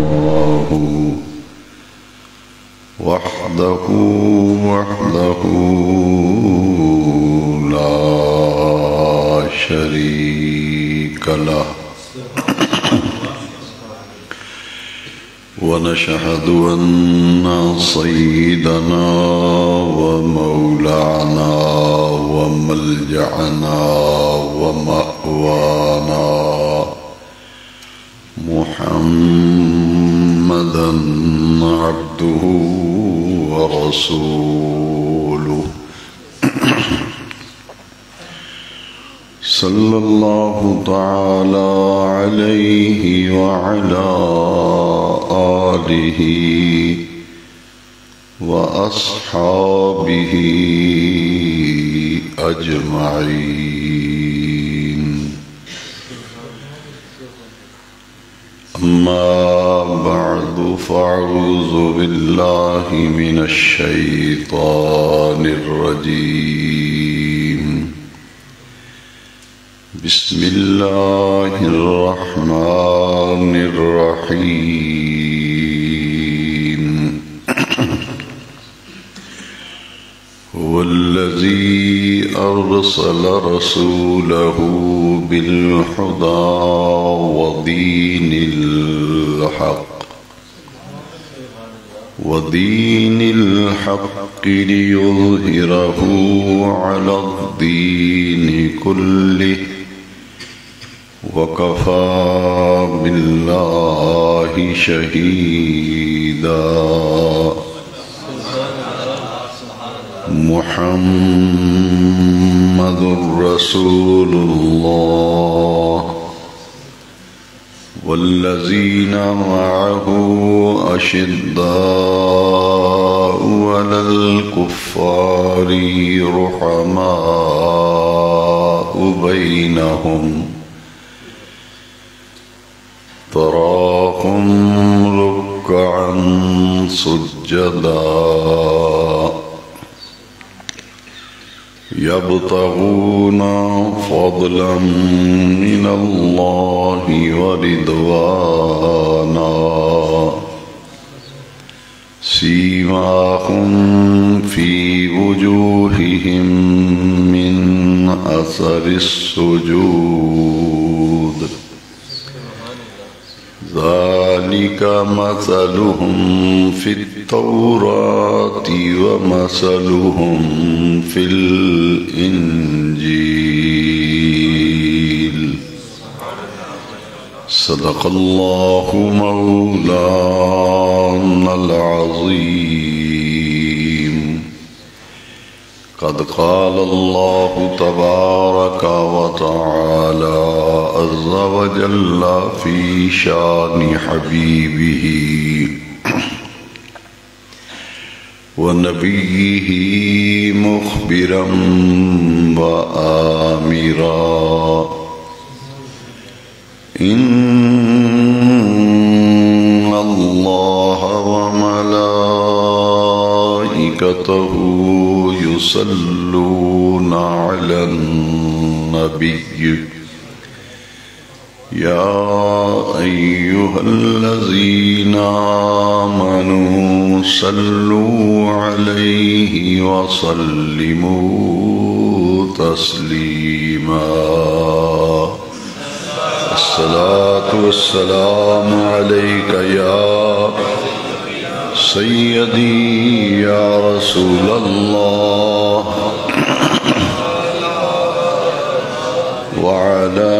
الله وحده لا شريك له ونشهد أن سيدنا ومولانا وملجأنا ومأوانا محمدا عبده ورسوله صلى الله تعالى عليه وعلى آله وأصحابه أجمعين. أما بعد فأعوذ بالله من الشيطان الرجيم. بسم الله الرحمن الرحيم. هو الذي أرسل رسوله بالهدى ودين الحق ليظهره على الدين كله وكفى بالله شهيدا. محمد رسول الله والذين معه أشداء على الكفار رحماء بينهم تراهم ركعا سجدا يبتغون فضلا من الله ورضوانا سيماهم في وجوههم من أثر السجود ذلك مثلهم في التوراة ومثلهم في الإنجيل. صدق الله مولانا العظيم. قد قال الله تبارك وتعالى عز وجل في شان حبيبه ونبيه مخبرا وآمرا إن الله وملائكته يصلون على النبي يا أيها الذين آمنوا صلوا عليه وسلموا تسليما. الصلاة والسلام عليك يا سيدي يا رسول الله وعلى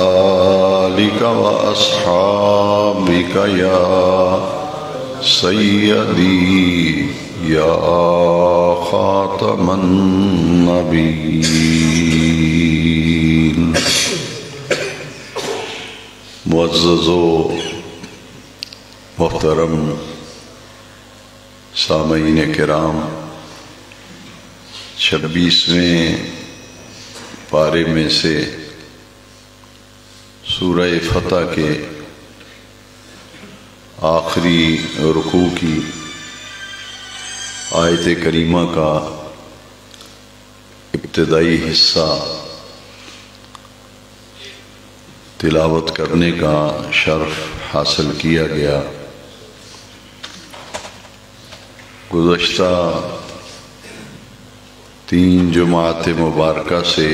آلك وأصحابك يا سيدي يا خاتم النبيين. معزز و محترم سامعین کرام، 26ویں پارے میں سے سورہ فتح کے آخری رکوع کی آیت کریمہ کا ابتدائی حصہ تلاوت کرنے کا شرف حاصل کیا گیا۔ گزشتہ 3 جمعات مبارکہ سے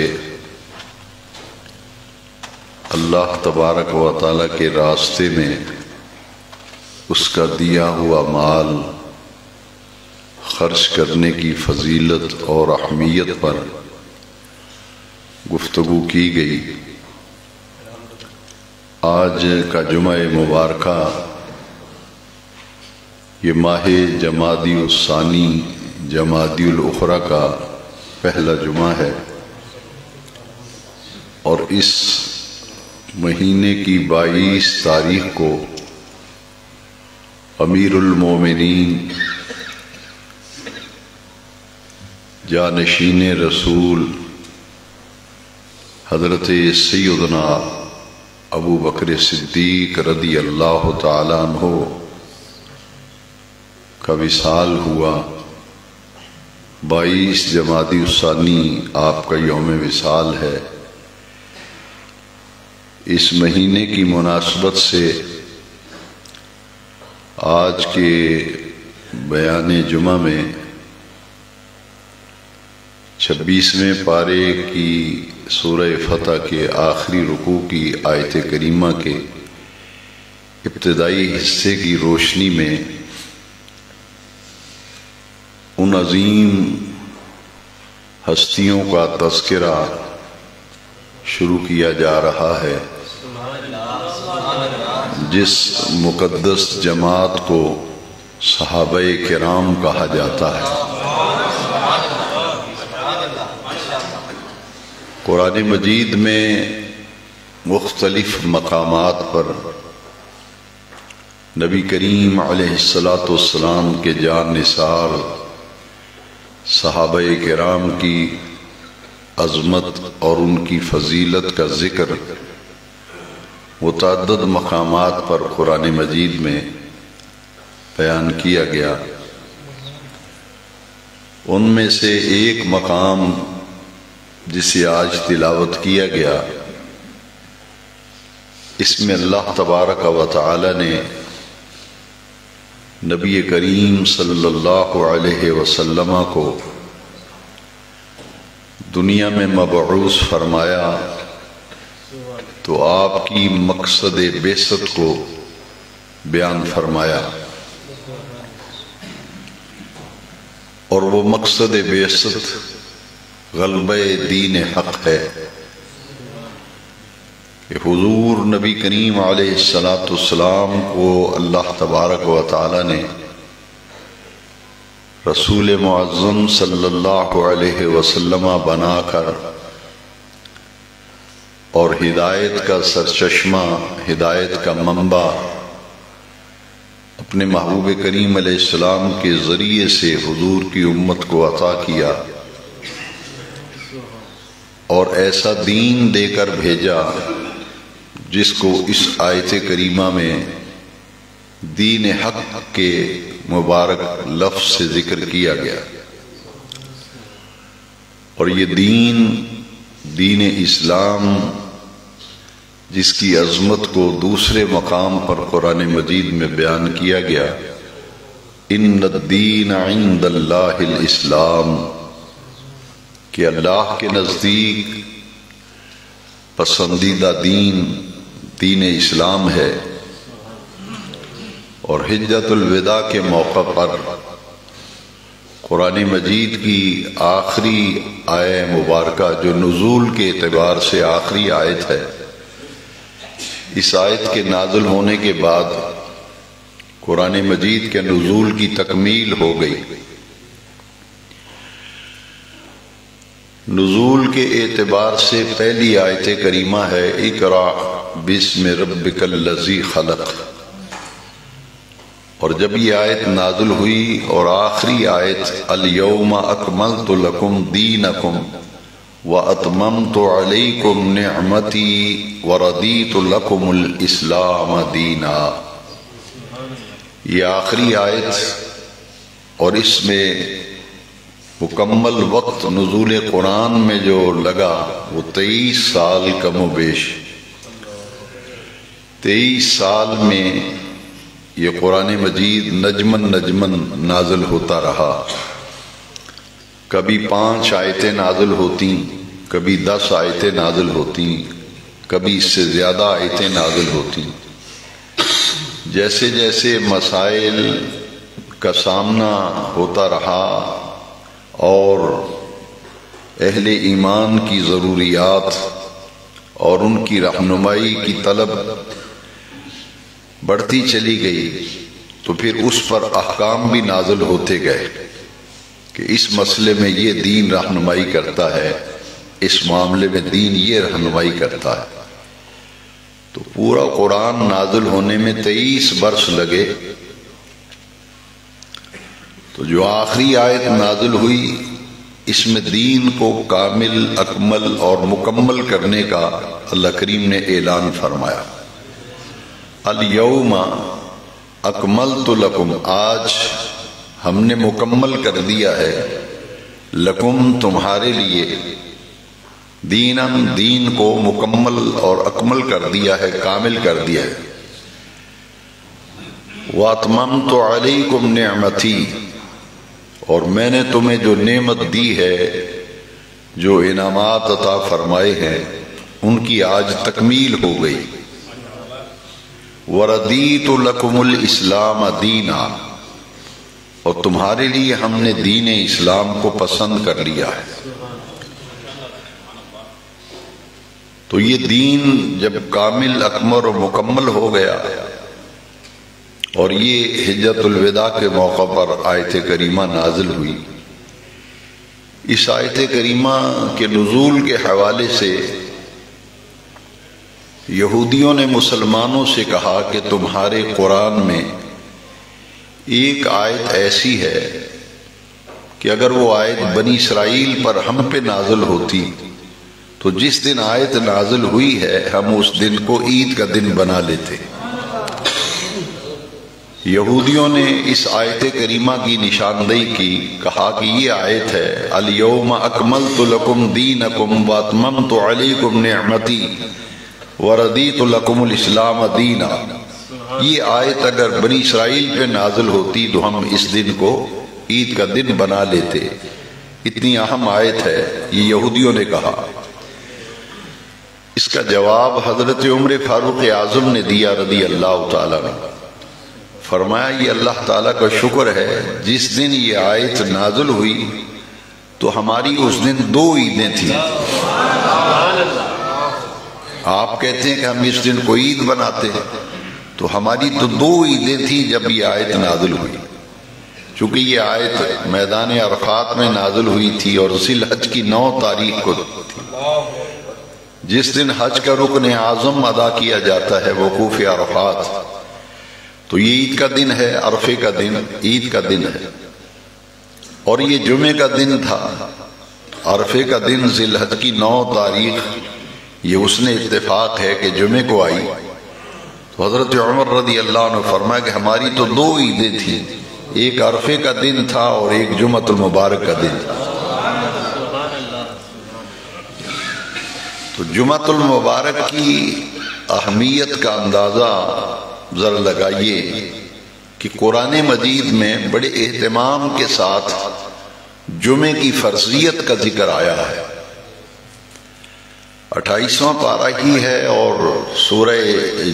اللہ تبارک و تعالیٰ کے راستے میں اس کا دیا ہوا مال خرچ کرنے کی فضیلت اور اہمیت پر گفتگو کی گئی۔ آج کا جمعہ مبارکہ یہ ماہ جمادی الثانی جمادی الاخری کا پہلا جمعہ ہے، اور اس مہینے کی 22 تاریخ کو امیر المومنین جانشین رسول حضرت سیدنا ابو بکر صدیق رضی اللہ تعالیٰ عنہ کا وصال ہوا۔ 22 جمادی الثانی آپ کا یوم وصال ہے۔ اس مہینے کی مناسبت سے آج کے بیان جمعہ میں 26ویں پارے کی سورہ فتح کے آخری رکوع کی آیت کریمہ کے ابتدائی حصے کی روشنی میں ان عظیم ہستیوں کا تذکرہ شروع کیا جا رہا ہے جس مقدس جماعت کو صحابہ کرام کہا جاتا ہے۔ قرآن مجید میں مختلف مقامات پر نبی کریم علیہ السلام کے جان نثار صحابہ کرام کی عظمت اور ان کی فضیلت کا ذکر متعدد مقامات پر قرآن مجید میں بیان کیا گیا۔ ان میں سے ایک مقام جسے آج تلاوت کیا گیا، اس میں اللہ تبارک و تعالی نے نبی کریم صلی اللہ علیہ وسلم کو دنیا میں مبعوث فرمایا تو آپ کی مقصد بعثت کو بیان فرمایا، اور وہ مقصد بعثت غلبہ دین حق ہے کہ حضور نبی کریم علیہ السلام کو اللہ تبارک و تعالی نے رسول معظم صلی اللہ علیہ وسلم بنا کر اور ہدایت کا سرچشمہ، ہدایت کا منبع اپنے محبوب کریم علیہ السلام کے ذریعے سے حضور کی امت کو عطا کیا، اور ایسا دین دے کر بھیجا جس کو اس آیت کریمہ میں دین حق کے مبارک لفظ سے ذکر کیا گیا۔ اور یہ دین اسلام جس کی عظمت کو دوسرے مقام پر قرآن مجید میں بیان کیا گیا، ان الدین عند اللہ الاسلام، کہ اللہ کے نزدیک پسندیدہ دین اسلام ہے۔ اور حجۃ الوداع کے موقع پر قرآن مجید کی آخری آیہ مبارکہ جو نزول کے اعتبار سے آخری آیت ہے، اس آیت کے نازل ہونے کے بعد قرآن مجید کے نزول کی تکمیل ہو گئی۔ نزول کے اعتبار سے پہلی آیت کریمہ ہے اقرأ بسم ربک الذی خلق، اور جب یہ آیت نازل ہوئی اور آخری آیت الیوم اکملت لکم دینکم وَأَتْمَمْتُ عَلَيْكُمْ نِعْمَتِي وَرَضِيتُ لَكُمُ الْإِسْلَامَ دِينًا، یہ آخری آیت، اور اس میں مکمل وقت نزول قرآن میں جو لگا وہ 23 سال کم و بیش، 23 سال میں یہ قرآن مجید نجمن نجمن نازل ہوتا رہا. کبھی 5 آیتیں نازل ہوتی، کبھی 10 آیتیں نازل ہوتی، کبھی اس سے زیادہ آیتیں نازل ہوتی. جیسے جیسے مسائل کا سامنا ہوتا رہا اور اہل ایمان کی ضروریات اور ان کی رہنمائی کی طلب بڑھتی چلی گئی، تو پھر اس پر احکام بھی نازل ہوتے گئے کہ اس مسئلے میں یہ دین رہنمائی کرتا ہے، اس معاملے میں دین یہ رہنمائی کرتا ہے. تو پورا قرآن نازل ہونے میں 23 برس لگے. تو جو آخری آیت نازل ہوئی اس میں دین کو کامل، اکمل اور مکمل کرنے کا اللہ کریم نے اعلان فرمایا. الیوم اکملت لکم، آج ہم نے مکمل کر دیا ہے، لکم تمہارے لیے، دیناً دین کو مکمل اور اکمل کر دیا ہے، کامل کر دیا ہے. واتممت علیکم نعمتی، اور میں نے تمہیں جو نعمت دی ہے، جو انعامات عطا فرمائے ہیں، ان کی آج تکمیل ہو گئی. وردیت لکم الاسلام دینا، اور تمہارے لیے ہم نے دین اسلام کو پسند کر لیا ہے. تو یہ دین جب کامل، اکمل اور مکمل ہو گیا، اور یہ حجۃ الوداع کے موقع پر آیت کریمہ نازل ہوئی. اس آیت کریمہ کے نزول کے حوالے سے یہودیوں نے مسلمانوں سے کہا کہ تمہارے قرآن میں ایک آیت ایسی ہے کہ اگر وہ آیت بنی اسرائیل پر ہم پہ نازل ہوتی تو جس دن آیت نازل ہوئی ہے ہم اس دن کو عید کا دن بنا لیتے. یہودیوں نے اس آیت کریمہ کی نشاندہی کی، کہا کہ یہ آیت ہے الیوم اکملت لکم دینکم واتممت علیکم نعمتی وردیت لکم الاسلام دینا. یہ آیت اگر بنی اسرائیل پہ نازل ہوتی تو ہم اس دن کو عید کا دن بنا لیتے. اتنی اہم آیت ہے، یہ یہودیوں نے کہا. اس کا جواب حضرت عمر فاروق اعظم نے دیا رضی اللہ تعالیٰ نے. فرمایا یہ اللہ تعالیٰ کا شکر ہے، جس دن یہ آیت نازل ہوئی تو ہماری اس دن 2 عیدیں تھیں. آپ کہتے ہیں کہ ہم اس دن کو عید بناتے ہیں، تو ہماری تو 2 عیدیں تھیں جب یہ آیت نازل ہوئی. چونکہ یہ آیت میدان عرفات میں نازل ہوئی تھی اور ذی الحج کی 9 تاریخ کو تھی، جس دن حج کا رکن اعظم ادا کیا جاتا ہے، وقوف عرفات. تو یہ عید کا دن ہے، عرفے کا دن عید کا دن ہے، اور یہ جمعے کا دن تھا. عرفے کا دن ذی الحج کی 9 تاریخ یہ اس نے اتفاق ہے کہ جمعے کو آئی. تو حضرت عمر رضی اللہ عنہ فرمایا کہ ہماری تو 2 عیدیں تھیں، ایک عرفے کا دن تھا اور ایک جمعۃ المبارک کا دن تھا. تو جمعۃ المبارک کی اہمیت کا اندازہ ذرا لگائیے کہ قرآن مجید میں بڑے اہتمام کے ساتھ جمعے کی فرضیت کا ذکر آیا ہے. 28واں پارہ ہی ہے اور سورہ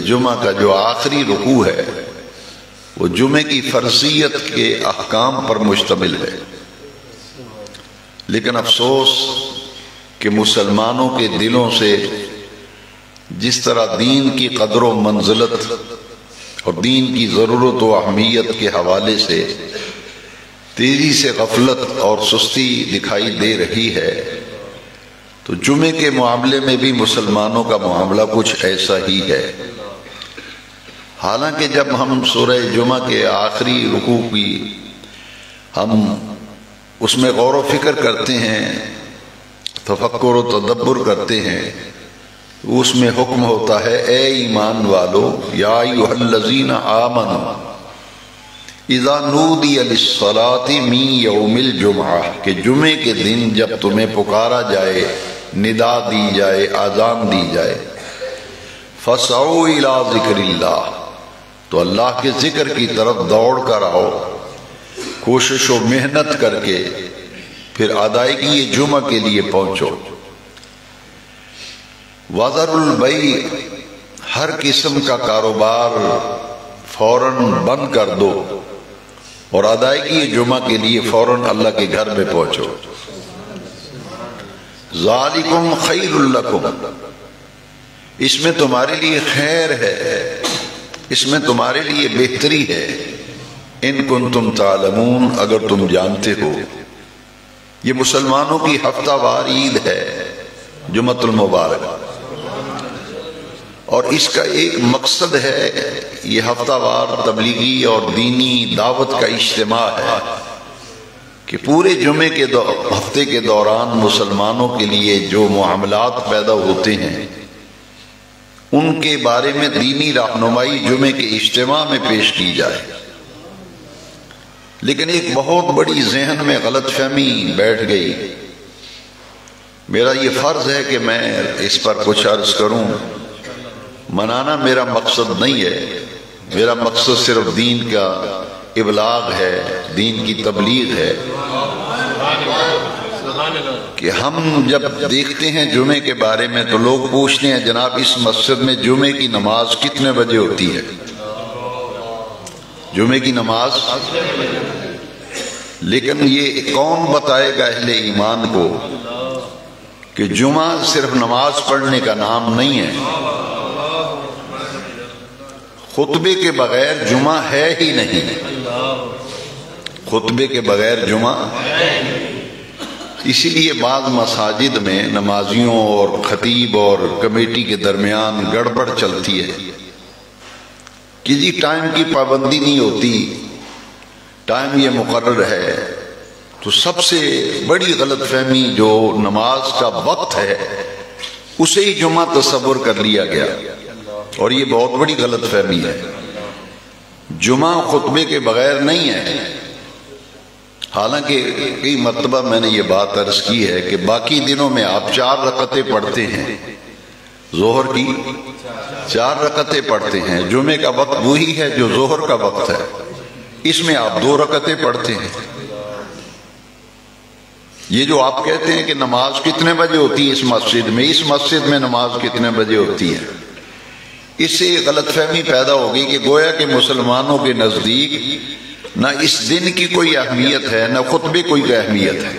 جمعہ کا جو آخری رکوع ہے وہ جمعے کی فرضیت کے احکام پر مشتمل ہے. لیکن افسوس کہ مسلمانوں کے دلوں سے جس طرح دین کی قدر و منزلت اور دین کی ضرورت و اہمیت کے حوالے سے تیزی سے غفلت اور سستی دکھائی دے رہی ہے، تو جمعے کے معاملے میں بھی مسلمانوں کا معاملہ کچھ ایسا ہی ہے. حالانکہ جب ہم سورہ جمعہ کے آخری رکوع کی ہم اس میں غور و فکر کرتے ہیں، تفکر و تدبر کرتے ہیں، اس میں حکم ہوتا ہے اے ایمان والو، یا ایھا الذین آمنوا اذا نودی للصلاۃ من یوم الجمعہ، کہ جمعے کے دن جب تمہیں پکارا جائے، ندا دی جائے، اذان دی جائے، فَسَعُوا إِلَىٰ ذِكْرِ اللَّهِ، تو اللہ کے ذکر کی طرف دوڑ کر آؤ، کوشش و محنت کر کے پھر ادائیگی جمعہ کے لیے پہنچو۔ وَذَرُوا الْبَيْعَ، ہر قسم کا کاروبار فوراً بند کر دو اور ادائیگی جمعہ کے لیے فوراً اللہ کے گھر میں پہنچو۔ ذالکم خیر لکم، اس میں تمہارے لیے خیر ہے، اس میں تمہارے لیے بہتری ہے، ان کنتم تعلمون، اگر تم جانتے ہو۔ یہ مسلمانوں کی ہفتہ وار عید ہے جمعۃ المبارک، اور اس کا ایک مقصد ہے، یہ ہفتہ وار تبلیغی اور دینی دعوت کا اجتماع ہے کہ پورے جمعے کے ہفتے کے دوران مسلمانوں کے لیے جو معاملات پیدا ہوتے ہیں ان کے بارے میں دینی رہنمائی جمعے کے اجتماع میں پیش کی جائے۔ لیکن ایک بہت بڑی ذہن میں غلط فہمی بیٹھ گئی، میرا یہ فرض ہے کہ میں اس پر کچھ عرض کروں۔ منانا میرا مقصد نہیں ہے، میرا مقصد صرف دین کا ابلاغ ہے، دین کی تبلیغ ہے کہ ہم جب دیکھتے ہیں جمعے کے بارے میں تو لوگ پوچھتے ہیں جناب اس مسجد میں جمعے کی نماز کتنے بجے ہوتی ہے؟ جمعے کی نماز، لیکن یہ کون بتائے گا اہل ایمان کو کہ جمعہ صرف نماز پڑھنے کا نام نہیں ہے؟ خطبے کے بغیر جمعہ ہے ہی نہیں، خطبے کے بغیر جمعہ۔ اسی لیے بعض مساجد میں نمازیوں اور خطیب اور کمیٹی کے درمیان گڑبڑ چلتی ہے کہ جی ٹائم کی پابندی نہیں ہوتی، ٹائم یہ مقرر ہے۔ تو سب سے بڑی غلط فہمی جو نماز کا وقت ہے اسے ہی جمعہ تصور کر لیا گیا، اور یہ بہت بڑی غلط فہمی ہے۔ جمعہ خطبے کے بغیر نہیں ہے، حالانکہ کئی مرتبہ میں نے یہ بات عرض کی ہے کہ باقی دنوں میں آپ 4 رکعتیں پڑھتے ہیں، ظہر کی 4 رکعتیں پڑھتے ہیں، جمعے کا وقت وہی ہے جو ظہر کا وقت ہے، اس میں آپ 2 رکعتیں پڑھتے ہیں۔ یہ جو آپ کہتے ہیں کہ نماز کتنے بجے ہوتی ہے اس مسجد میں نماز کتنے بجے ہوتی ہے، اس سے غلط فہمی پیدا ہوگی کہ گویا کہ مسلمانوں کے نزدیک نہ اس دن کی کوئی اہمیت ہے نہ خطبے کوئی اہمیت ہے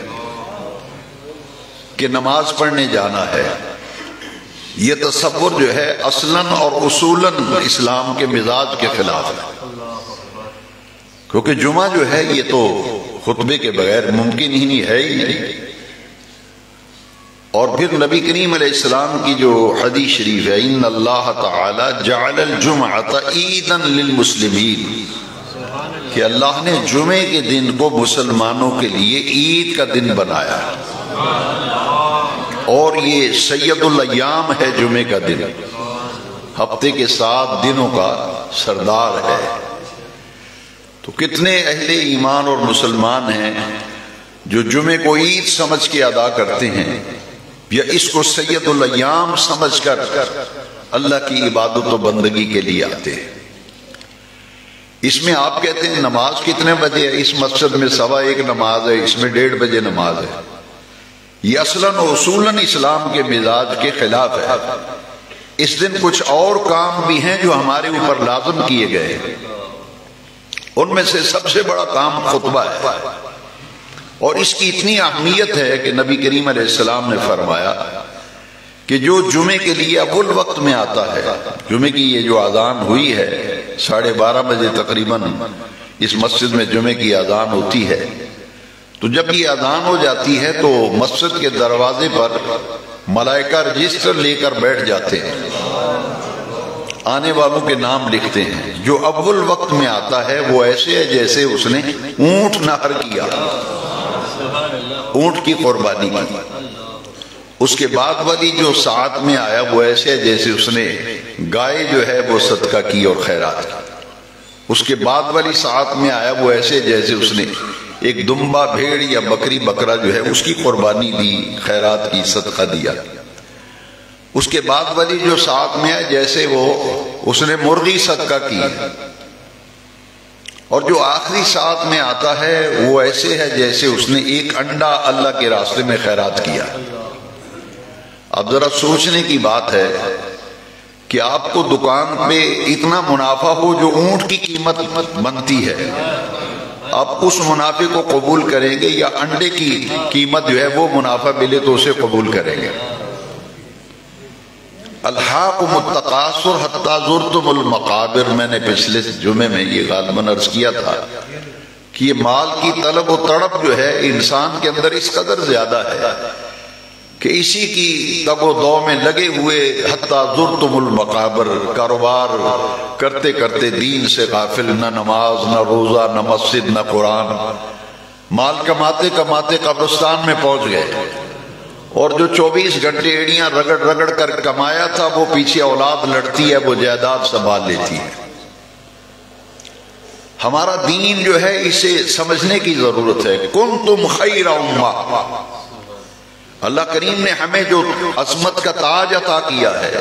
کہ نماز پڑھنے جانا ہے۔ یہ تصور جو ہے اصلاً اور اصولاً اسلام کے مزاج کے خلاف ہے، کیونکہ جمعہ جو ہے یہ تو خطبے کے بغیر ممکن ہی نہیں ہے ہی نہیں۔ اور پھر نبی کریم علیہ السلام کی جو حدیث شریف ہے، ان اللہ تعالی جعل الجمعۃ عیدا للمسلمین، کہ اللہ نے جمعے کے دن کو مسلمانوں کے لیے عید کا دن بنایا، اور یہ سید الایام ہے جمعے کا دن، ہفتے کے 7 دنوں کا سردار ہے۔ تو کتنے اہل ایمان اور مسلمان ہیں جو جمعے کو عید سمجھ کے ادا کرتے ہیں یا اس کو سید الایام سمجھ کر اللہ کی عبادت و بندگی کے لیے آتے ہیں۔ اس میں آپ کہتے ہیں نماز کتنے بجے ہے، اس مسجد میں 1:15 نماز ہے، اس میں 1:30 بجے نماز ہے۔ یہ اصلاً و اصولاً اسلام کے مزاج کے خلاف ہے۔ اس دن کچھ اور کام بھی ہیں جو ہمارے اوپر لازم کیے گئے ہیں، ان میں سے سب سے بڑا کام خطبہ ہے، اور اس کی اتنی اہمیت ہے کہ نبی کریم علیہ السلام نے فرمایا کہ جو جمعے کے لیے اول وقت میں آتا ہے، جمعے کی یہ جو اذان ہوئی ہے 12:30 بجے تقریباً اس مسجد میں جمعے کی اذان ہوتی ہے، تو جب یہ اذان ہو جاتی ہے تو مسجد کے دروازے پر ملائکہ رجسٹر لے کر بیٹھ جاتے ہیں، آنے والوں کے نام لکھتے ہیں۔ جو اول وقت میں آتا ہے وہ ایسے ہے جیسے اس نے اونٹ نہر کیا، اونٹ کی قربانی کی۔ اس کے بعد والی جو ساعت میں آیا وہ ایسے ہے جیسے اس نے گائے جو ہے وہ صدقہ کی اور خیرات کی۔ اس کے بعد والی ساعت میں آیا وہ ایسے جیسے اس نے ایک دمبا بھیڑ یا بکری بکرا جو ہے اس کی قربانی دی، خیرات کی، صدقہ دیا۔ اس کے بعد والی جو ساتھ میں ہے جیسے اس نے مرغی صدقہ کی، اور جو آخری ساتھ میں آتا ہے وہ ایسے ہے جیسے اس نے ایک انڈا اللہ کے راستے میں خیرات کیا۔ اب ذرا سوچنے کی بات ہے کہ آپ کو دکان پہ اتنا منافع ہو جو اونٹ کی قیمت بنتی ہے، آپ اس منافع کو قبول کریں گے یا انڈے کی قیمت جو ہے وہ منافع ملے تو اسے قبول کریں گے؟ الحاکم التکاثر حتی زرتم المقابر، میں نے پچھلے جمعے میں یہ غالباً عرض کیا تھا کہ یہ مال کی طلب و تڑپ جو ہے انسان کے اندر اس قدر زیادہ ہے کہ اسی کی تگ و دو میں لگے ہوئے حتی زرتم المقابر، کاروبار کرتے کرتے دین سے غافل، نہ نماز نہ روزہ نہ مسجد نہ قرآن، مال کماتے کماتے قبرستان میں پہنچ گئے، اور جو 24 گھنٹے ایڑیاں رگڑ رگڑ کر کمایا تھا وہ پیچھے اولاد لڑتی ہے، وہ جائیداد سنبھال لیتی ہے۔ ہمارا دین جو ہے اسے سمجھنے کی ضرورت ہے۔ کنتم خیر امہ، اللہ کریم نے ہمیں جو عظمت کا تاج عطا کیا ہے،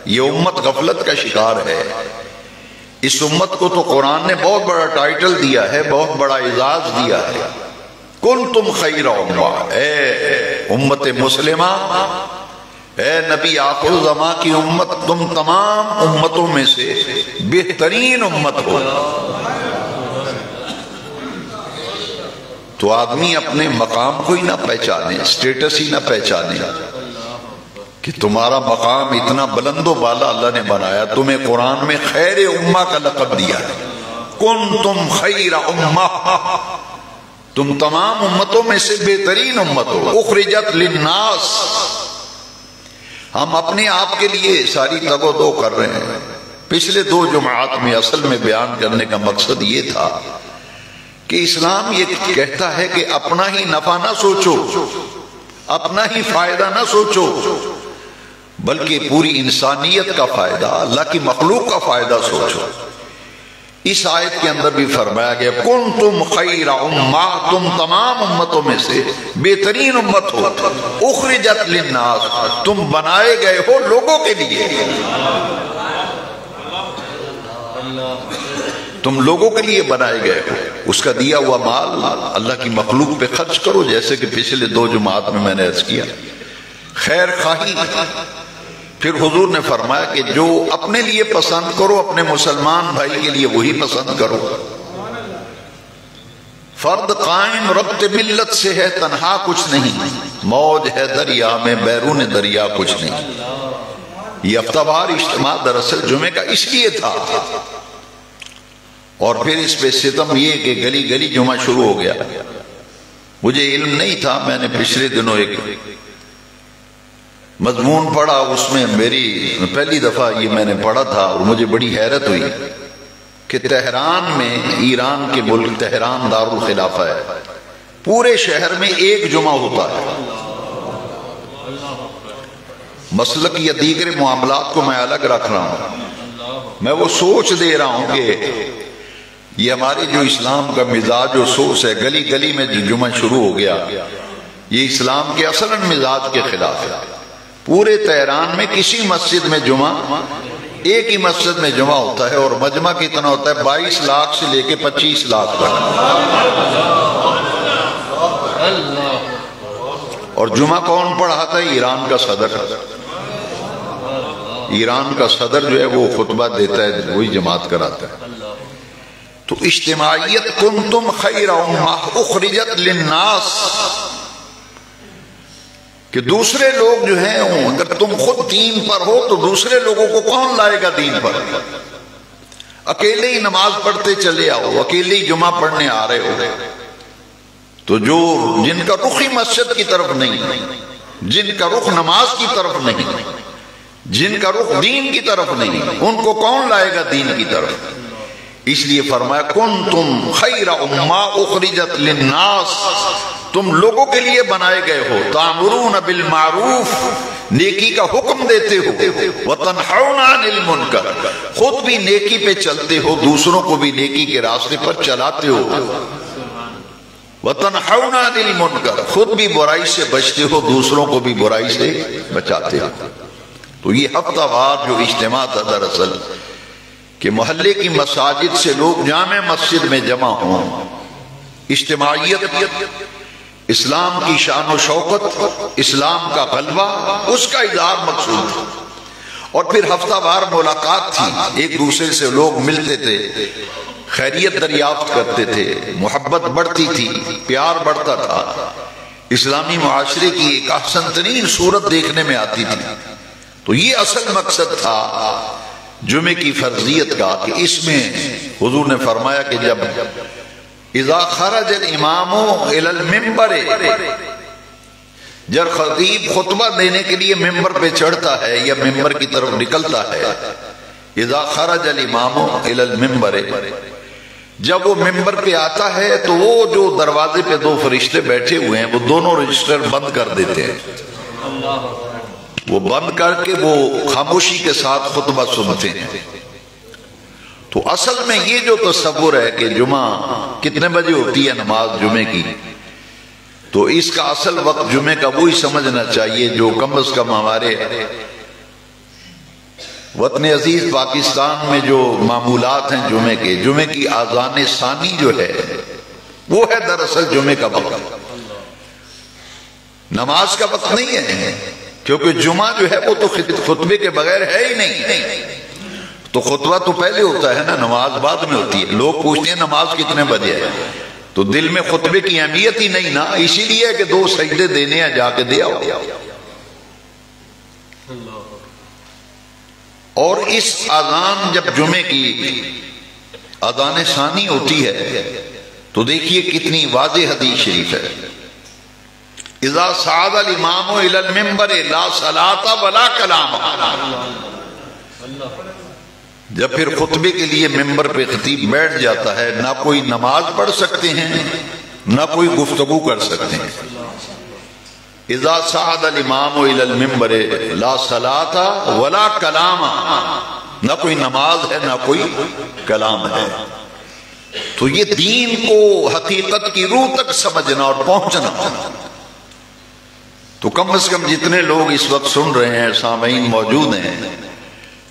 یہ امت غفلت کا شکار ہے۔ اس امت کو تو قرآن نے بہت بڑا ٹائٹل دیا ہے، بہت بڑا اعزاز دیا ہے۔ کنتم خیر امہ، اے امت مسلمہ، اے نبی آخر الزماں کی امت، تم تمام امتوں میں سے بہترین امت ہو۔ تو آدمی اپنے مقام کو ہی نہ پہچانے، اسٹیٹس ہی نہ پہچانے کہ تمہارا مقام اتنا بلند و بالا اللہ نے بنایا، تمہیں قرآن میں خیر امہ کا لقب دیا ہے۔ کنتم خیر امہ، تم تمام امتوں میں سے بہترین امت ہو۔ اخرجت للناس، ہم اپنے آپ کے لیے ساری تگ و دو کر رہے ہیں۔ پچھلے 2 جمعات میں اصل میں بیان کرنے کا مقصد یہ تھا کہ اسلام یہ کہتا ہے کہ اپنا ہی نفع نہ سوچو، اپنا ہی فائدہ نہ سوچو، بلکہ پوری انسانیت کا فائدہ، اللہ کی مخلوق کا فائدہ سوچو۔ اس آیت کے اندر بھی فرمایا گیا کنتم خیر امہ، تم تمام امتوں میں سے بہترین امت ہو۔ اخرجت للناس، تم بنائے گئے ہو لوگوں کے لیے، تم لوگوں کے لیے بنائے گئے ہو۔ اس کا دیا ہوا مال اللہ کی مخلوق پہ خرچ کرو، جیسے کہ پچھلے 2 جمعات میں نے عرض کیا۔ خیر خواہی، پھر حضور نے فرمایا کہ جو اپنے لیے پسند کرو اپنے مسلمان بھائی کے لیے وہی پسند کرو۔ فرد قائم ربط ملت سے ہے، تنہا کچھ نہیں، موج ہے دریا میں بیرون دریا کچھ نہیں۔ یہ ہفتہ وار اجتماع دراصل جمعے کا اس لیے تھا، اور پھر اس پہ ستم یہ کہ گلی گلی جمعہ شروع ہو گیا۔ مجھے علم نہیں تھا، میں نے پچھلے دنوں ایک مضمون پڑھا، اس میں میری پہلی دفعہ یہ میں نے پڑھا تھا اور مجھے بڑی حیرت ہوئی کہ تہران میں، ایران کے ملک تہران دارالخلافہ ہے، پورے شہر میں ایک جمعہ ہوتا ہے۔ مسلک یا دیگر معاملات کو میں الگ رکھ رہا ہوں، میں وہ سوچ دے رہا ہوں کہ یہ ہمارے جو اسلام کا مزاج و سوچ ہے، گلی گلی میں جو جمعہ شروع ہو گیا، یہ اسلام کے اصلاً مزاج کے خلاف ہے۔ پورے تہران میں کسی مسجد میں جمعہ، ایک ہی مسجد میں جمعہ ہوتا ہے، اور مجمع کتنا ہوتا ہے؟ 22 لاکھ سے لے کے 25 لاکھ تک۔ اور جمعہ کون پڑھاتا ہے؟ ایران کا صدر۔ ایران کا صدر جو ہے وہ خطبہ دیتا ہے، وہی جماعت کراتا ہے۔ تو اجتماعیت، کنتم خیر امہ اخرجت للناس، کہ دوسرے لوگ جو ہیں اگر تم خود دین پر ہو تو دوسرے لوگوں کو کون لائے گا دین پر؟ اکیلے ہی نماز پڑھتے چلے آؤ، اکیلے ہی جمعہ پڑھنے آ رہے ہو، تو جن کا رخ ہی مسجد کی طرف نہیں، جن کا رخ نماز کی طرف نہیں، جن کا رخ دین کی طرف نہیں، ان کو کون لائے گا دین کی طرف؟ اس لیے فرمایا کنتم خیر امہ اخرجت للناس، تم لوگوں کے لیے بنائے گئے ہو۔ تامرون بالمعروف، نیکی کا حکم دیتے ہو، وتنہون عن المنکر، خود بھی نیکی پہ چلتے ہو، دوسروں کو بھی نیکی کے راستے پر چلاتے ہو۔ وتنہون عن المنکر، خود بھی برائی سے بچتے ہو، دوسروں کو بھی برائی سے بچاتے ہو۔ تو یہ ہفتہ وار جو اجتماع تھا دراصل کہ محلے کی مساجد سے لوگ جامع مسجد میں جمع ہوں، اجتماعیت، اسلام کی شان و شوکت، اسلام کا غلبہ، اس کا اظہار مقصود تھا۔ اور پھر ہفتہ وار ملاقات تھی، ایک دوسرے سے لوگ ملتے تھے، خیریت دریافت کرتے تھے، محبت بڑھتی تھی، پیار بڑھتا تھا، اسلامی معاشرے کی ایک احسن ترین صورت دیکھنے میں آتی تھی۔ تو یہ اصل مقصد تھا جمعے کی فرضیت کا کہ اس میں حضور نے فرمایا کہ جب اذا خرج الامام الى المنبر، جب خطیب خطبہ دینے کے لیے ممبر پہ چڑھتا ہے یا ممبر کی طرف نکلتا ہے، اذا خرج الامام الى المنبر، جب وہ ممبر پہ آتا ہے تو وہ جو دروازے پہ دو فرشتے بیٹھے ہوئے ہیں وہ دونوں رجسٹر بند کر دیتے ہیں، وہ بند کر کے وہ خاموشی کے ساتھ خطبہ سنتے ہیں۔ تو اصل میں یہ جو تصور ہے کہ جمعہ کتنے بجے ہوتی ہے نماز جمعے کی، تو اس کا اصل وقت جمعے کا وہی سمجھنا چاہیے جو کم از کم ہمارے وطن عزیز پاکستان میں جو معمولات ہیں جمعے کی آذان ثانی جو ہے وہ ہے دراصل جمعے کا وقت، نماز کا وقت نہیں ہے، کیونکہ جمعہ جو ہے وہ تو خطبے کے بغیر ہے ہی نہیں۔ تو خطبہ تو پہلے ہوتا ہے نا، نماز بعد میں ہوتی ہے۔ لوگ پوچھتے ہیں نماز کتنے بجے ہے، تو دل میں خطبے کی اہمیت ہی نہیں نا، اسی لیے کہ 2 سجدے دینے ہیں، جا کے دے آؤ۔ اور اس اذان جب جمعے کی اذان ثانی ہوتی ہے تو دیکھیے کتنی واضح حدیث شریف ہے، اذا صعد الامام الى المنبر لا صلاۃ ولا کلام، جب پھر خطبے کے لیے ممبر پہ خطیب بیٹھ جاتا ہے، نہ کوئی نماز پڑھ سکتے ہیں نہ کوئی گفتگو کر سکتے ہیں۔ اذا صعد الامام الى المنبر لا صلاۃ ولا کلام، نہ کوئی نماز ہے نہ کوئی کلام ہے۔ تو یہ دین کو حقیقت کی روح تک سمجھنا اور پہنچنا، تو کم از کم جتنے لوگ اس وقت سن رہے ہیں، سامعین موجود ہیں،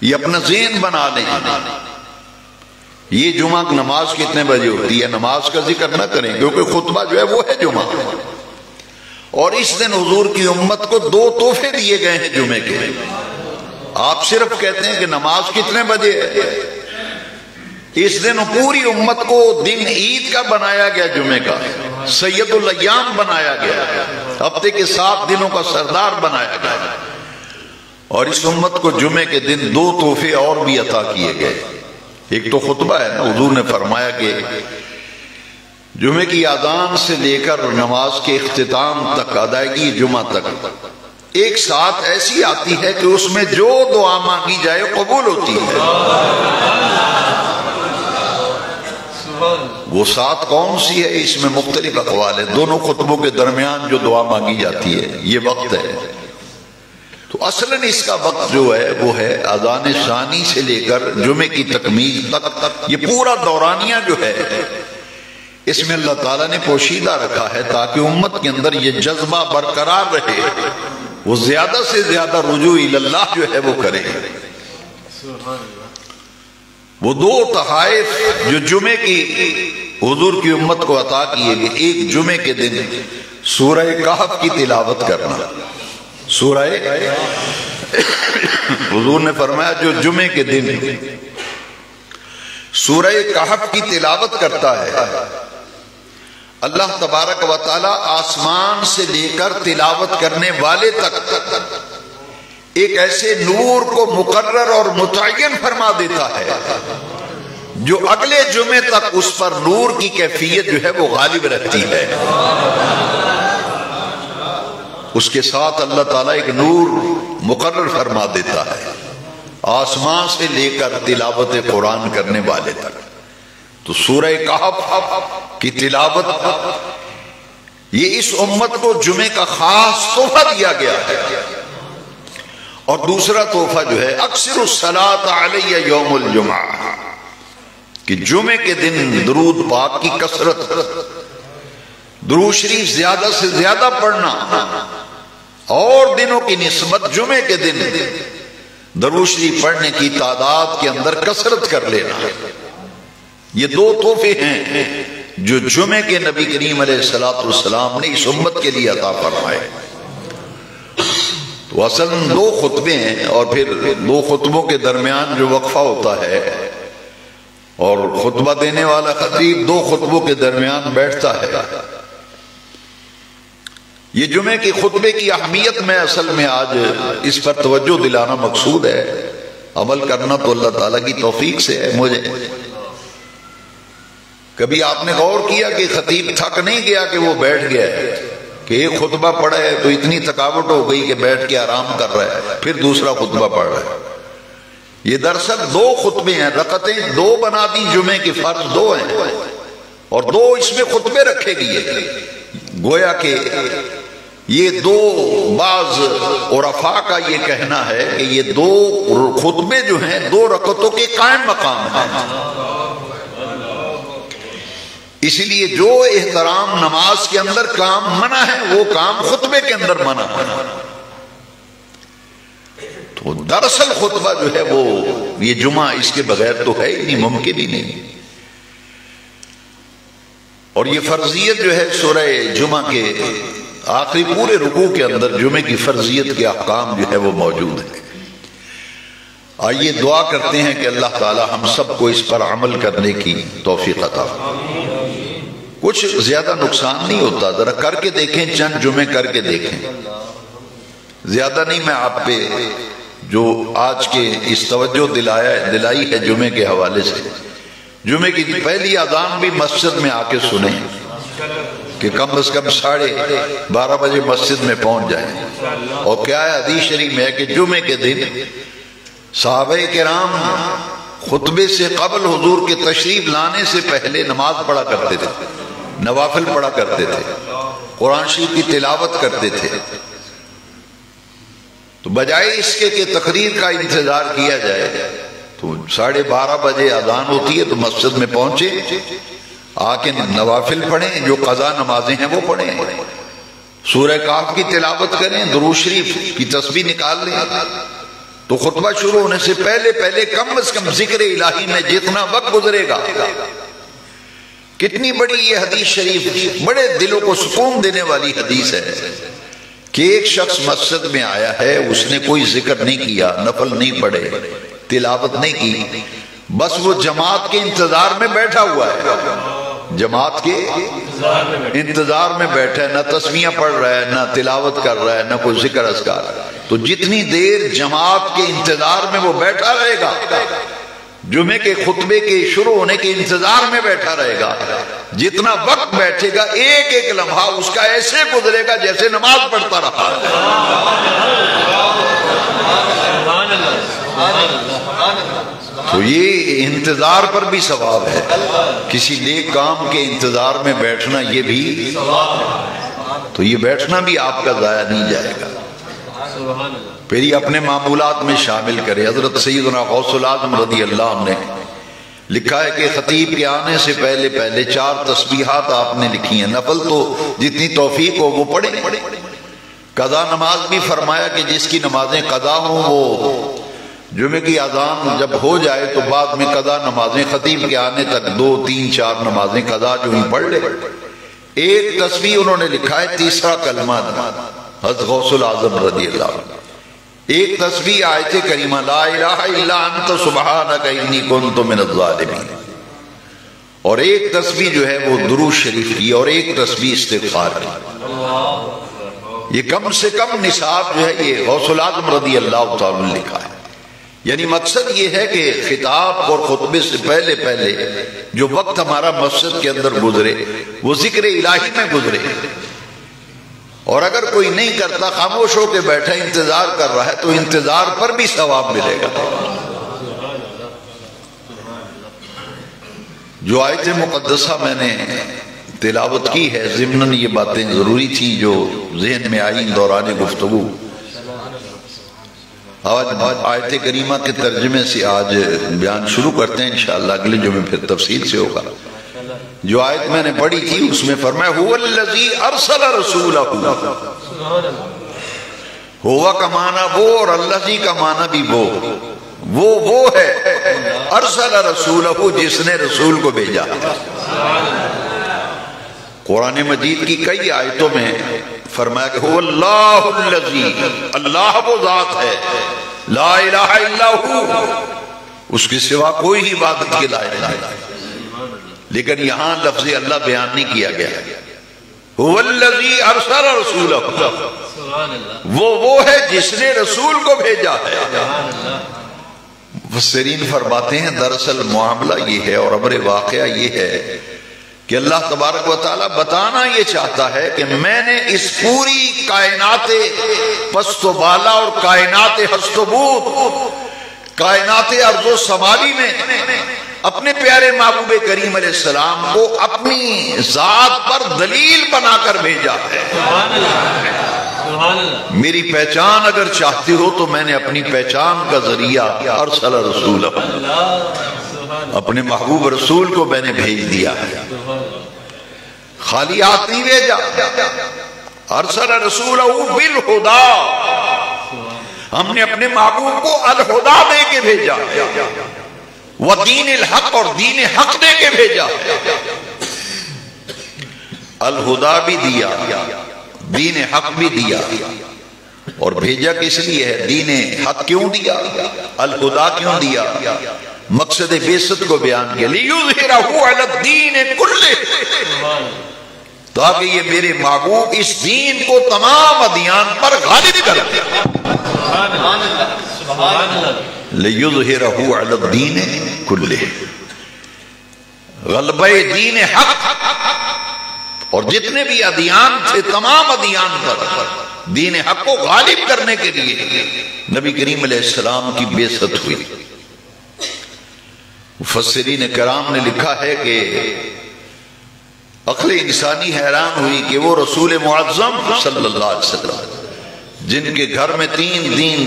یہ اپنا ذہن بنا لیں، یہ جمعہ کی نماز کتنے بجے ہوتی ہے، نماز کا ذکر نہ کریں کیونکہ خطبہ جو ہے وہ ہے جمعہ۔ اور اس دن حضور کی امت کو 2 تحفے دیے گئے ہیں جمعے کے۔ آپ صرف کہتے ہیں کہ نماز کتنے بجے ہے، اس دن پوری امت کو دن عید کا بنایا گیا، جمعے کا سید الایام بنایا گیا، ہفتے کے 7 دنوں کا سردار بنایا گیا۔ اور اس امت کو جمعے کے دن 2 تحفے اور بھی عطا کیے گئے۔ ایک تو خطبہ ہے نا، حضور نے فرمایا کہ جمعے کی اذان سے لے کر نماز کے اختتام تک، ادائیگی جمعہ تک، ایک ساتھ ایسی آتی ہے کہ اس میں جو دعا مانگی جائے قبول ہوتی ہے۔ وہ ساتھ کون سی ہے، اس میں مختلف اقوال ہیں، دونوں خطبوں کے درمیان جو دعا مانگی جاتی ہے یہ وقت ہے۔ تو اصلاً اس کا وقت جو ہے وہ ہے اذان ثانی سے لے کر جمعے کی تکمیل تک، یہ پورا دورانیہ جو ہے اس میں اللہ تعالیٰ نے پوشیدہ رکھا ہے تاکہ امت کے اندر یہ جذبہ برقرار رہے، وہ زیادہ سے زیادہ رجوع اللہ جو ہے وہ کرے۔ وہ 2 تحائف جو جمعے کی حضور کی امت کو عطا کیے گئے، ایک جمعے کے دن سورہ کہف کی تلاوت کرنا، سورہ حضور نے فرمایا جو جمعے کے دن سورہ کہف کی تلاوت کرتا ہے، اللہ تبارک و تعالی آسمان سے لے کر تلاوت کرنے والے تک ایک ایسے نور کو مقرر اور متعین فرما دیتا ہے جو اگلے جمعے تک اس پر نور کی کیفیت جو ہے وہ غالب رہتی ہے۔ اس کے ساتھ اللہ تعالیٰ ایک نور مقرر فرما دیتا ہے آسمان سے لے کر تلاوت قرآن کرنے والے تک۔ تو سورہ کہف کی تلاوت یہ اس امت کو جمعے کا خاص تحفہ دیا گیا ہے۔ اور دوسرا تحفہ جو ہے اکثر الصلاۃ علی یوم الجمعہ، کہ جمعے کے دن درود پاک کی کثرت، درود شریف زیادہ سے زیادہ پڑھنا، اور دنوں کی نسبت جمعے کے دن درود شریف پڑھنے کی تعداد کے اندر کثرت کر لینا. یہ دو تحفے ہیں جو جمعے کے نبی کریم علیہ السلام نے اس امت کے لیے عطا فرمائے. تو اصل دو خطبے ہیں اور پھر دو خطبوں کے درمیان جو وقفہ ہوتا ہے اور خطبہ دینے والا خطیب دو خطبوں کے درمیان بیٹھتا ہے. یہ جمعے کی خطبے کی اہمیت میں اصل میں آج اس پر توجہ دلانا مقصود ہے. عمل کرنا تو اللہ تعالیٰ کی توفیق سے ہے. مجھے کبھی آپ نے غور کیا کہ خطیب تھک نہیں گیا کہ وہ بیٹھ گیا ہے کہ ایک خطبہ پڑھا ہے تو اتنی تھکاوٹ ہو گئی کہ بیٹھ کے آرام کر رہا ہے پھر دوسرا خطبہ پڑھ رہا ہے. یہ دراصل دو خطبے ہیں. رکعتیں دو بنا دی, جمعے کی فرض دو ہیں اور دو اس میں خطبے رکھے گئے. گویا کہ یہ دو بعض عرفاء کا یہ کہنا ہے کہ یہ دو خطبے جو ہیں دو رکعتوں کے قائم مقام ہیں. اسی لیے جو احترام نماز کے اندر کام منع ہے وہ کام خطبے کے اندر منع ہے. تو دراصل خطبہ جو ہے وہ یہ جمعہ اس کے بغیر تو ہے ہی نہیں, ممکن ہی نہیں. اور یہ فرضیت جو ہے سورہ جمعہ کے آخری پورے رکوع کے اندر جمعے کی فرضیت کے احکام جو ہے وہ موجود ہے. آئیے دعا کرتے ہیں کہ اللہ تعالی ہم سب کو اس پر عمل کرنے کی توفیق عطا فرمائے. کچھ زیادہ نقصان نہیں ہوتا, ذرا کر کے دیکھیں, چند جمعے کر کے دیکھیں. زیادہ نہیں, میں آپ پہ جو آج کے اس توجہ دلائی ہے جمعے کے حوالے سے, جمعے کی پہلی اذان بھی مسجد میں آ کے سنیں کہ کم از کم 12:30 بجے مسجد میں پہنچ جائیں. اور کیا ہے حدیث شریف میں ہے کہ جمعے کے دن صحابہ کرام خطبے سے قبل حضور کے تشریف لانے سے پہلے نماز پڑھا کرتے تھے, نوافل پڑھا کرتے تھے, قرآن شریف کی تلاوت کرتے تھے. تو بجائے اس کے کہ تقریر کا انتظار کیا جائے تو 12:30 بجے اذان ہوتی ہے تو مسجد میں پہنچے, آ کے نوافل پڑھیں, جو قضا نمازیں ہیں وہ پڑھیں, سورہ کہف کی تلاوت کریں, درود شریف کی تسبیح نکال لیں. تو خطبہ شروع ہونے سے پہلے کم از کم ذکر الہی میں جتنا وقت گزرے گا. کتنی بڑی یہ حدیث شریف, بڑے دلوں کو سکون دینے والی حدیث ہے کہ ایک شخص مسجد میں آیا ہے, اس نے کوئی ذکر نہیں کیا, نفل نہیں پڑھے, تلاوت نہیں کی, بس وہ جماعت کے انتظار میں بیٹھا ہوا ہے. جماعت کے انتظار میں بیٹھا ہے, نہ تسبیحاں پڑھ رہا ہے, نہ تلاوت کر رہا ہے, نہ کوئی ذکر اذکار. تو جتنی دیر جماعت کے انتظار میں وہ بیٹھا رہے گا, جمعے کے خطبے کے شروع ہونے کے انتظار میں بیٹھا رہے گا, جتنا وقت بیٹھے گا ایک ایک لمحہ اس کا ایسے گزرے گا جیسے نماز پڑھتا رہا. تو یہ انتظار پر بھی ثواب ہے, کسی نیک کام کے انتظار میں بیٹھنا یہ بھی, تو یہ بیٹھنا بھی آپ کا ضائع نہیں جائے گا. پھر یہ اپنے معمولات میں شامل کرے. حضرت سیدنا غوث العظم رضی اللہ عنہ نے لکھا ہے کہ خطیب کے آنے سے پہلے 4 تسبیحات آپ نے لکھی ہیں. نفل تو جتنی توفیق ہو وہ پڑھیں. قضا نماز بھی فرمایا کہ جس کی نمازیں قضا ہوں وہ جمعے کی اذان جب ہو جائے تو بعد میں قضا نمازیں خطیب کے آنے تک 2 3 4 نمازیں قضا جو ہی پڑھ لے. ایک تسبیح انہوں نے لکھا ہے 3 کلمہ حضرت غوث العظم رضی اللہ عنہ. ایک تسبیح آیت کریمہ لا الہ الا انت سبحانک انی کنت من الظالمین, اور ایک تسبیح جو ہے وہ درود شریف کی, اور ایک تسبیح استغفار کی. یہ کم سے کم نصاب جو ہے یہ غوث العظم رضی اللہ تعالی نے لکھا ہے. یعنی مقصد یہ ہے کہ خطاب اور خطبے سے پہلے جو وقت ہمارا مسجد کے اندر گزرے وہ ذکر الہی میں گزرے. اور اگر کوئی نہیں کرتا, خاموش ہو کے بیٹھا انتظار کر رہا ہے, تو انتظار پر بھی ثواب ملے گا. جو آیت مقدسہ میں نے تلاوت کی ہے ضمناً یہ باتیں ضروری تھیں جو ذہن میں آئیں دوران گفتگو. آج آیت کریمہ کے ترجمے سے آج بیان شروع کرتے ہیں انشاءاللہ, اگلے جمعے پھر تفصیل سے ہوگا. جو آیت میں نے پڑھی تھی اس میں فرمایا هو الذی ارسل رسولہ, ہوا کا معنی وہ اور الذی کا معنی بھی وہ ہے ارسل رسولہ جس نے رسول کو بھیجا۔ قرآن مجید کی کئی آیتوں میں فرمایا کہ هو اللہ الذی، اللہ وہ ذات ہے، لا الہ الا ہو، اس کے سوا کوئی ہی عبادت کے لائق نہیں۔ لیکن یہاں لفظ اللہ بیان نہیں کیا گیا۔ هو الذی ارسل رسولہ، وہ ہے جس نے رسول کو بھیجا ہے۔ مفسرین فرماتے ہیں دراصل معاملہ یہ ہے اور امر واقعہ یہ ہے کہ اللہ تبارک و تعالیٰ بتانا یہ چاہتا ہے کہ میں نے اس پوری کائنات پست و بالا اور کائنات ہست و بود، کائنات ارض و سماوی میں اپنے پیارے محبوب کریم علیہ السلام کو اپنی ذات پر دلیل بنا کر بھیجا ہے۔ میری پہچان اگر چاہتے ہو تو میں نے اپنی پہچان کا ذریعہ ارسل رسول، اپنے محبوب رسول کو میں نے بھیج دیا ہے، خالی ہاتھ نہیں بھیجا۔ ارسل رسولہ بالہدی، ہم نے اپنے محبوب کو الہدی دے کے بھیجا، ودین الحق، اور دین حق دے کے بھیجا۔ الہدی بھی دیا، دین حق بھی دیا، اور بھیجا کس لیے ہے؟ دین حق کیوں دیا، الہدی کیوں دیا؟ مقصد بعثت کو بیان کیا، لِيُظْهِرَهُ عَلَى الدِّينِ كُلِّهِ، تاکہ یہ میرے محبوب اس دین کو تمام ادیان پر غالب کر دے۔ لِيُظْهِرَهُ عَلَى الدِّينِ كُلِّهِ، غلبہ دین حق، اور جتنے بھی ادیان تھے تمام ادیان پر دین حق کو غالب کرنے کے لیے نبی کریم علیہ السلام کی بعثت ہوئی۔ مفسرین کرام نے لکھا ہے کہ عقل انسانی حیران ہوئی کہ وہ رسول معظم صلی اللہ علیہ وسلم جن کے گھر میں 3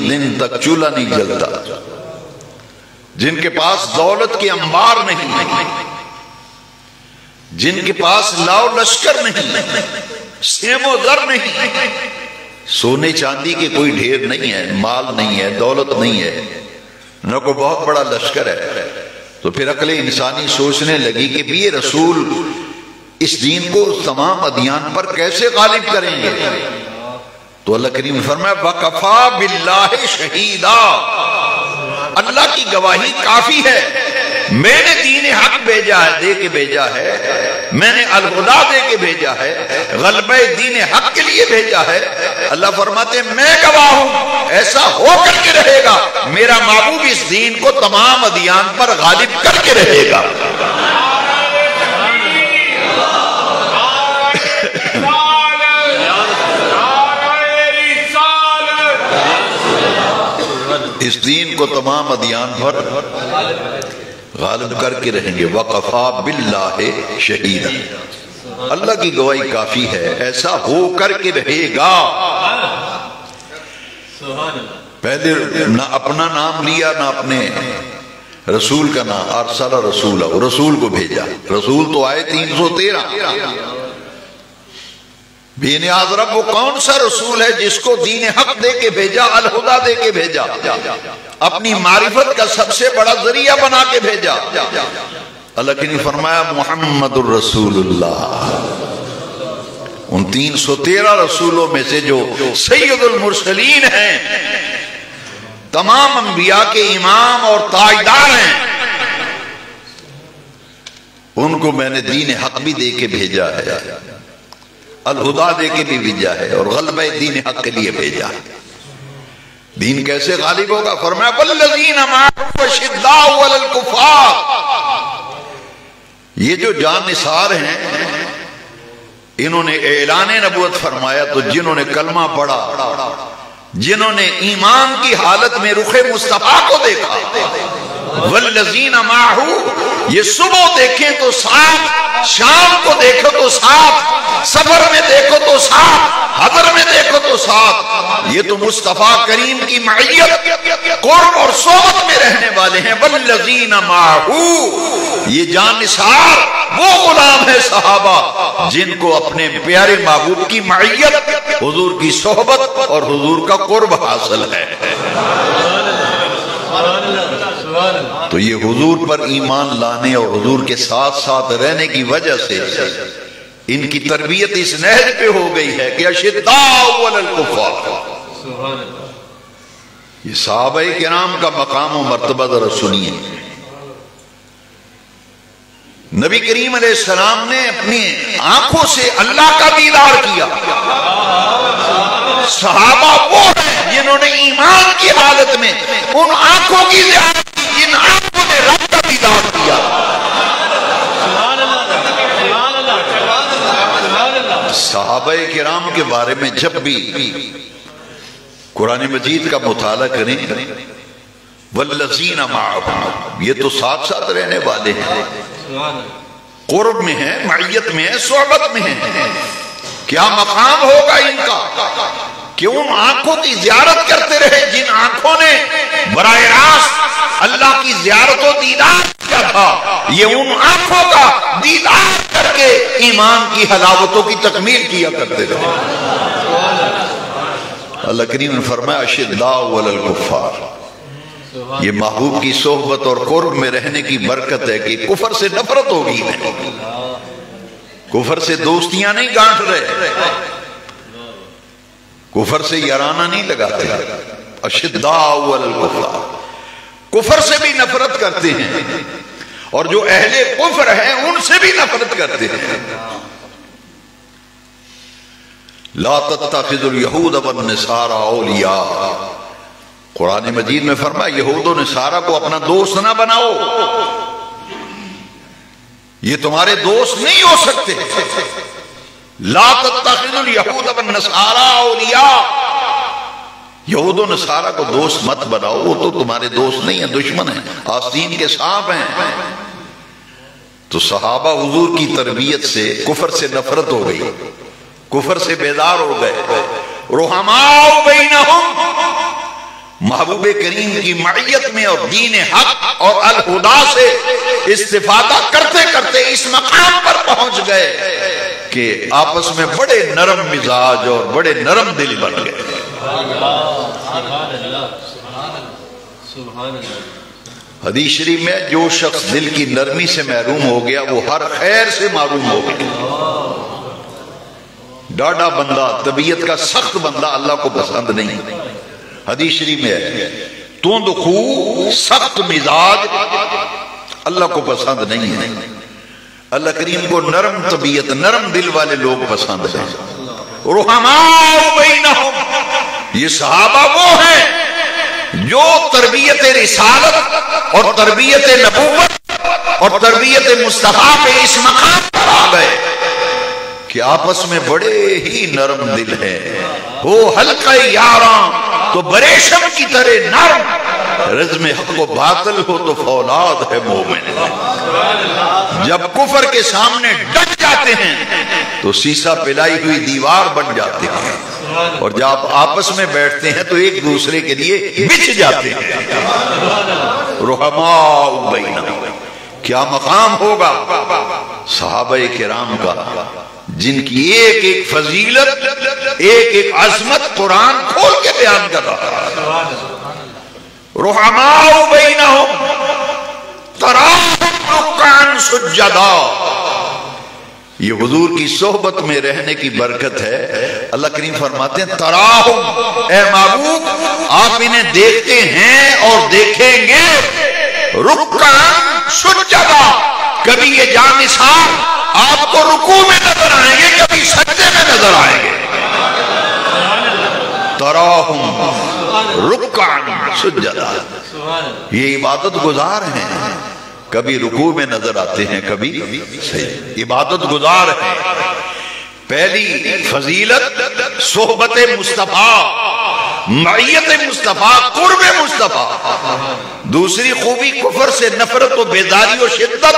دن تک چولہا نہیں جلتا، جن کے پاس دولت کے انبار نہیں، جن کے پاس لاؤ لشکر نہیں، سیم و زر نہیں، سونے چاندی کے کوئی ڈھیر نہیں ہے، مال نہیں ہے، دولت نہیں ہے، نہ کوئی بہت بڑا لشکر ہے، تو پھر عقل انسانی سوچنے لگی کہ یہ رسول اس دین کو تمام ادیان پر کیسے غالب کریں گے؟ تو اللہ کریم نے فرمایا وَكَفَى بِاللَّهِ شَهِيدًا، اللہ کی گواہی کافی ہے، میں نے دین حق بھیجا ہے، دے کے بھیجا ہے، میں نے الہدی دے کے بھیجا ہے، غلبہ دین حق کے لیے بھیجا ہے۔ اللہ فرماتے ہیں میں گواہ ہوں، ایسا ہو کر کے رہے گا، میرا محبوب اس دین کو تمام ادیان پر غالب کر کے رہے گا۔ اس دین کو تمام ادیان پر غالب کر کے رہیں گے۔ وَقَفَى بِاللَّهِ شَهِيدًا، اللہ کی گواہی کافی ہے، ایسا ہو کر کے رہے گا۔ پہلے نہ اپنا نام لیا نہ اپنے رسول کا نام، ارسل رسولہ، رسول کو بھیجا۔ رسول تو آئے 313۔ بے نیاز رب وہ کون سا رسول ہے جس کو دین حق دے کے بھیجا، الہدی دے کے بھیجا، اپنی معرفت کا سب سے بڑا ذریعہ بنا کے بھیجا۔ اللہ نے فرمایا محمد الرسول اللہ۔ ان 313 رسولوں میں سے جو سید المرسلین ہیں، تمام انبیاء کے امام اور تاجدار ہیں، ان کو میں نے دین حق بھی دے کے بھیجا ہے، الہدی دے کے بھی بھیجا ہے، اور غلبہ دین حق کے لیے بھیجا ہے۔ دین کیسے غالب ہوگا؟ فرمایا والذین معه اشداء علی الکفار، یہ جو جان نثار ہیں انہوں نے اعلان نبوت فرمایا، تو جنہوں نے کلمہ پڑھا، جنہوں نے ایمان کی حالت میں رخ مصطفیٰ کو دیکھا، والذین معه، یہ صبح دیکھیں تو ساتھ، شام کو دیکھو تو ساتھ، سفر میں دیکھو تو ساتھ، حضر میں دیکھو تو ساتھ، یہ تو مصطفیٰ کریم کی معیت، قرب اور صحبت میں رہنے والے ہیں۔ والذین معه، یہ جان نثار وہ غلام ہے صحابہ جن کو اپنے پیارے محبوب کی معیت، حضور کی صحبت اور حضور کا قرب حاصل ہے۔ تو یہ حضور پر ایمان لانے اور حضور کے ساتھ ساتھ رہنے کی وجہ سے ان کی تربیت اس نہج پہ ہو گئی ہے کہ اشداء علی الکفار۔ یہ صحابہ کرام کا مقام و مرتبہ ذرا سنیے۔ نبی کریم علیہ السلام نے اپنی آنکھوں سے اللہ کا دیدار کیا۔ صحابہ وہ ہیں جنہوں نے ایمان کی حالت میں ان آنکھوں کی زیارت کی جن آنکھوں نے رب کا دیدار کیا۔ صحابہ کرام کے بارے میں جب بھی قرآن مجید کا مطالعہ کریں، والذین معہم، یہ تو ساتھ ساتھ رہنے والے ہیں، قرب میں ہیں، معیت میں ہیں، صحبت میں ہیں۔ کیا مقام ہوگا ان کا کہ ان آنکھوں کی زیارت کرتے رہے جن آنکھوں نے براہ راست اللہ کی زیارت و دیدار کیا تھا، یہ ان آنکھوں کا دیدار کر کے ایمان کی حلاوتوں کی تکمیل کیا کرتے رہے۔ اللہ کریم نے فرمایا اشداء علی الکفار۔ یہ محبوب کی صحبت اور قرب میں رہنے کی برکت ہے کہ کفر سے نفرت ہوگی نہیں، کفر سے دوستیاں نہیں گانٹ رہے، کفر سے یارانہ نہیں لگاتے، اشداء علی الکفار، کفر سے بھی نفرت کرتے ہیں اور جو اہل کفر ہیں ان سے بھی نفرت کرتے ہیں۔ لا تتخذوا اليہود والنصارى اولیاء، قرآن مجید میں فرمایا یہود و نصارہ کو اپنا دوست نہ بناؤ، یہ تمہارے دوست نہیں ہو سکتے۔ لا تتخذوا اليہود والنصارى اولیاء، یہود و نصارہ کو دوست مت بناؤ، وہ تو تمہارے دوست نہیں ہیں، دشمن ہیں، آستین کے سانپ ہیں۔ تو صحابہ حضور کی تربیت سے کفر سے نفرت ہو گئی، کفر سے بیدار ہو گئے۔ رحماء بینہم، محبوب کریم کی معیت میں اور دین حق اور الہدا سے استفادہ کرتے کرتے اس مقام پر پہنچ گئے کہ آپس میں بڑے نرم مزاج اور بڑے نرم دل بن گئے۔ حدیث شریف میں جو شخص دل کی نرمی سے محروم ہو گیا وہ ہر خیر سے محروم ہو گیا۔ ڈاڈا بندہ، طبیعت کا سخت بندہ اللہ کو پسند نہیں۔ حدیث شریف میں ہے تند خو، سخت مزاج اللہ کو پسند نہیں ہے۔ اللہ کریم کو نرم طبیعت، نرم دل والے لوگ پسند ہیں۔ رحماء بینہم، یہ صحابہ وہ ہیں جو تربیت رسالت اور تربیت نبوت اور تربیت مصطفیٰ پہ اس مقام پر آ گئے کہ آپس میں بڑے ہی نرم دل ہے۔ ہو حلقہ یاراں تو بریشم کی طرح نرم، رزم حق و باطل ہو تو فولاد ہے مومن۔ جب کفر کے سامنے ڈٹ جاتے ہیں تو سیسا پلائی ہوئی دیوار بن جاتے ہیں، اور جب آپس میں بیٹھتے ہیں تو ایک دوسرے کے لیے بچھ جاتے ہیں۔ رحماء بینہم، کیا مقام ہوگا صحابہ کرام کا جن کی ایک ایک فضیلت، ایک ایک عظمت قرآن کھول کے بیان کر رہا ہے۔ رحماء بینہم تراہم رکعا سجدا، یہ حضور کی صحبت میں رہنے کی برکت ہے۔ اللہ کریم فرماتے ہیں تراہم، اے محبوب آپ انہیں دیکھتے ہیں اور دیکھیں گے رکعا سجدا، کبھی یہ جانثار آپ کو رکوع میں نظر آئیں گے، کبھی سجدے میں نظر آئیں گے۔ تراہم رکعا سجدا، یہ عبادت گزار ہیں، کبھی رکوع میں نظر آتے ہیں، کبھی سجدے، عبادت گزار ہیں۔ پہلی فضیلت صحبت مصطفیٰ، معیت مصطفیٰ، قرب مصطفیٰ۔ دوسری خوبی کفر سے نفرت و بیداری و شدت۔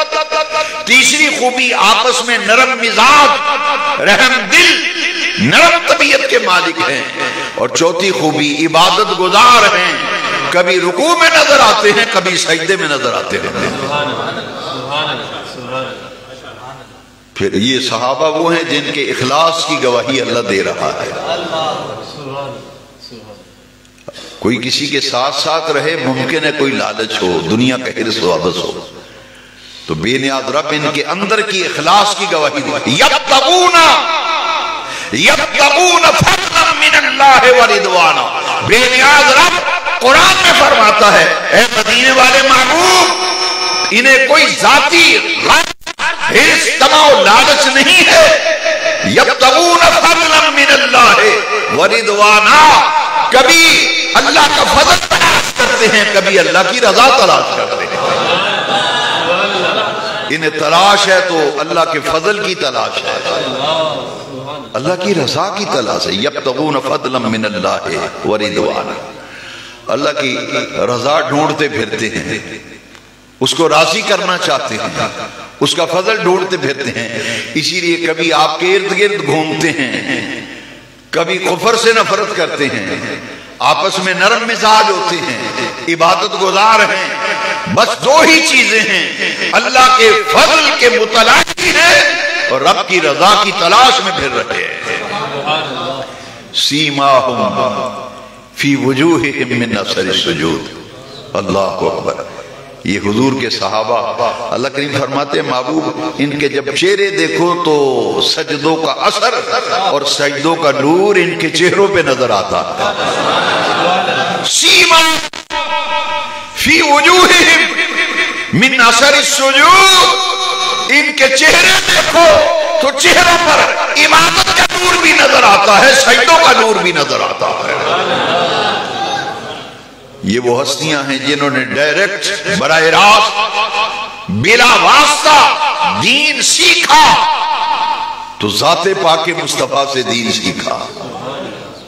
تیسری خوبی آپس میں نرم مزاج، رحم دل، نرم طبیعت کے مالک ہیں۔ اور چوتھی خوبی عبادت گزار ہیں، کبھی رکوع میں نظر آتے ہیں، کبھی سجدے میں نظر آتے ہیں۔ پھر یہ صحابہ وہ ہیں جن کے اخلاص کی گواہی اللہ دے رہا ہے. کوئی کسی کے ساتھ ساتھ رہے، ممکن ہے کوئی لالچ ہو، دنیا کا حرص و حوث ہو، تو بے نیاز رب ان کے اندر کی اخلاص کی گواہی دے. یبتغون فضلا من اللہ ورضوانا. بے نیاز رب قرآن میں فرماتا ہے اے مدینے والے محبوب، انہیں کوئی ذاتی حرص طمع و لالچ نہیں ہے. یبتغون فضلا من اللہ ورضوانا، کبھی اللہ کا فضل تلاش کرتے ہیں، کبھی اللہ کی رضا تلاش کرتے ہیں. انہیں تلاش ہے تو اللہ کے فضل کی تلاش ہے، اللہ کی رضا کی تلاش ہے. یبتغون فضلا من اللہ ورضوانا، اللہ کی رضا ڈھونڈتے پھرتے ہیں، اس کو راضی کرنا چاہتے ہیں، اس کا فضل ڈھونڈتے پھرتے ہیں. اسی لیے کبھی آپ کے ارد گرد گھومتے ہیں، کبھی کفر سے نفرت کرتے ہیں، آپس میں نرم مزاج ہوتے ہیں، عبادت گزار ہیں. بس دو ہی چیزیں ہیں، اللہ کے فضل کے متلاشی ہیں اور رب کی رضا کی تلاش میں پھر رہے ہیں. سیماہم فی وجوہہم من اثر السجود. اللہ اکبر. یہ حضور کے صحابہ، اللہ کریم فرماتے ہیں محبوب ان کے جب چہرے دیکھو تو سجدوں کا اثر اور سجدوں کا نور ان کے چہروں پہ نظر آتا. سیما فی وجوہہم من اثر السجود. ان کے چہرے دیکھو تو چہروں پر عبادت کا نور بھی نظر آتا ہے، سجدوں کا نور بھی نظر آتا ہے. یہ وہ ہستیاں ہیں جنہوں نے ڈائریکٹ براہ راست بلا واسطہ دین سیکھا، تو ذات پاک مصطفیٰ سے دین سیکھا،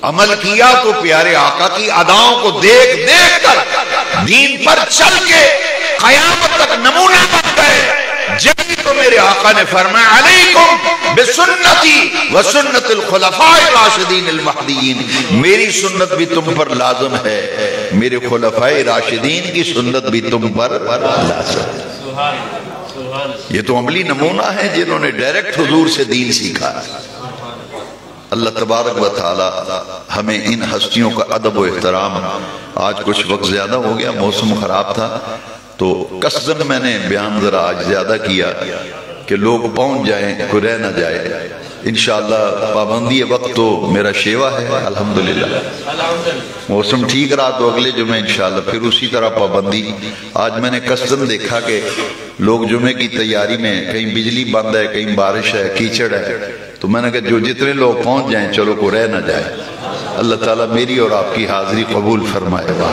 عمل کیا تو پیارے آقا کی اداؤں کو دیکھ دیکھ کر دین پر چل کے قیامت تک نمونہ بن گئے. جبھی تو میرے آقا نے فرمایا علیکم بسنتی وسنت الخلفاء الراشدین المہدیین، میری سنت بھی تم پر لازم ہے، میرے خلفاء راشدین کی سنت بھی تم پر لازم ہے. یہ تو عملی نمونہ ہے جنہوں نے ڈائریکٹ حضور سے دین سیکھا. اللہ تبارک و تعالی ہمیں ان ہستیوں کا ادب و احترام. آج کچھ وقت زیادہ ہو گیا، موسم خراب تھا تو قصداً میں نے بیان ذرا آج زیادہ کیا کہ لوگ پہنچ جائیں، کوئی رہ نہ جائے. انشاءاللہ پابندی وقت تو میرا شیوا ہے الحمدللہ. موسم ٹھیک رہا تو اگلے جمعہ انشاءاللہ پھر اسی طرح پابندی. آج میں نے قصداً دیکھا کہ لوگ جمعے کی تیاری میں کہیں بجلی بند ہے، کہیں بارش ہے، کیچڑ ہے، تو میں نے کہا جو جتنے لوگ پہنچ جائیں چلو کو رہ نہ جائے. اللہ تعالیٰ میری اور آپ کی حاضری قبول فرمائے گا.